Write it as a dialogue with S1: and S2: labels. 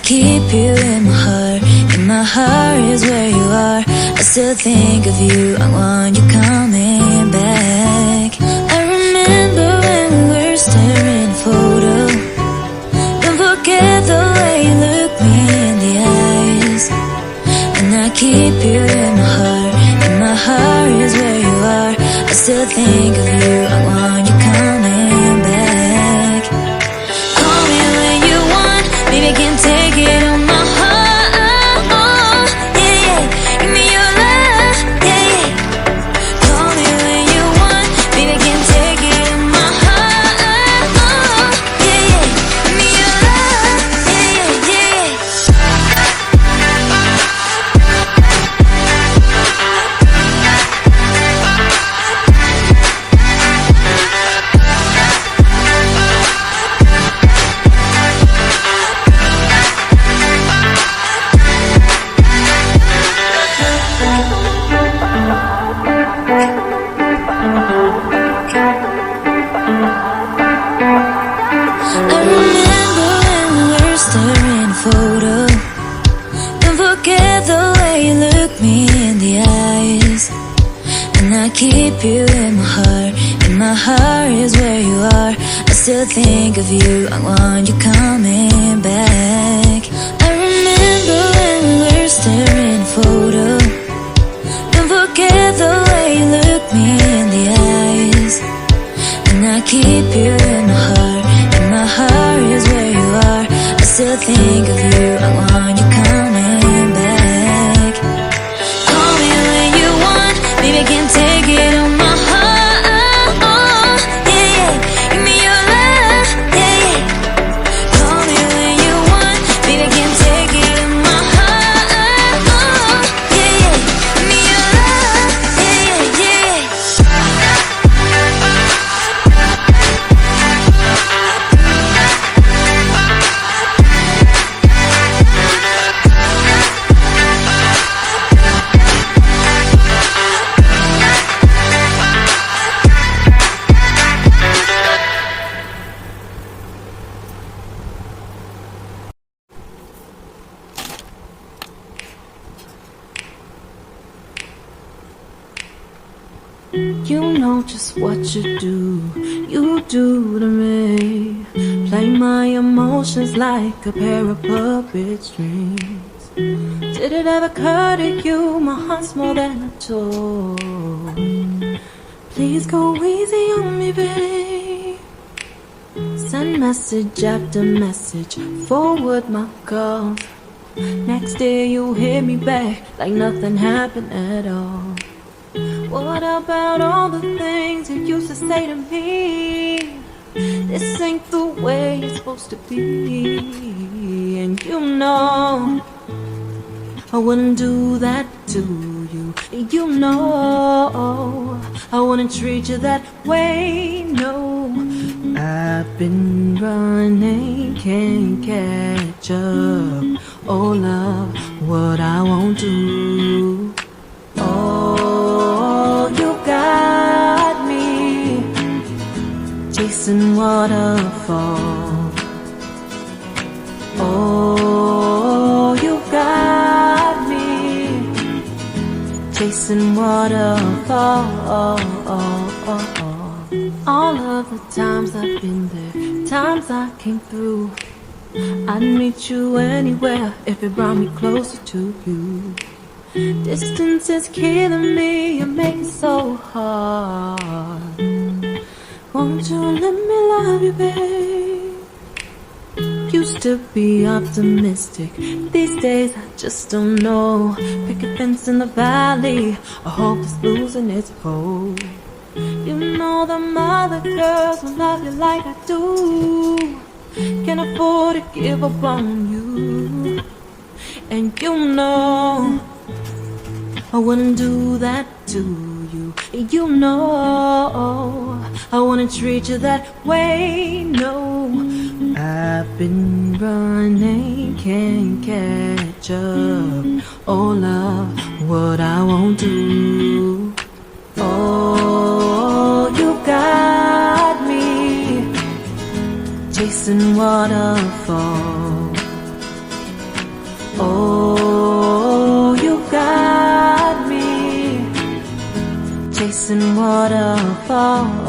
S1: keep you in my heart. And my heart is where you are. I still think of you, I want you coming back. I remember when we were staring at a photo. Don't forget the way you look me in the eyes. And I keep you in my heart. And my heart is where you are. I still think of you, I want you coming back. Call me when you want, baby, I can't take it on my heart. Yeah, yeah, give me your love, yeah, yeah. Call me when you want, baby, I can't take it on my heart. Yeah, yeah, give me your love, yeah, yeah, yeah. I remember when we were staring at a photo. Don't forget the way you look me in the eyes. And I keep you in my heart. And my heart is where you are. I still think of you, I want you coming back. I remember when we were staring at a photo. Don't forget the way you look me in the eyes. And I keep you in my heart. And my heart is where you are. I still think of you, I want you coming back. Call me when you want, baby, I can't take it on my heart. Yeah, yeah, give me your love, yeah, yeah. Call me when you want, baby, I can't take it on my heart. Yeah, yeah, give me your love, yeah, yeah, yeah.
S2: You know just what you do to me. Play my emotions like a pair of puppet strings. Did it ever occur to you my heart's more than a toy? Please go easy on me, babe. Send message after message, forward my calls. Next day you hit me back like nothing happened at all. What about all the things you used to say to me? This ain't the way it's supposed to be. And you know I wouldn't do that to you. You know I wouldn't treat you that way, no. I've been running, can't catch up. Oh love, what I won't do. Oh, you got me chasing waterfalls. Oh, you got me chasing waterfalls. All of the times I've been there, times I came through. I'd meet you anywhere if it brought me closer to you. Distance is killing me, you make it so hard. Won't you let me love you, babe? Used to be optimistic, these days I just don't know. Pick a fence in the valley, I hope it's losing its hold. You know them other girls will love you like I do. Can't afford to give up on you. And you know I wouldn't do that to you. You know I wouldn't treat you that way, no. I've been running, can't catch up. Oh love, what I won't do. Oh, you got me chasing waterfalls. Oh, you got me chasing waterfalls.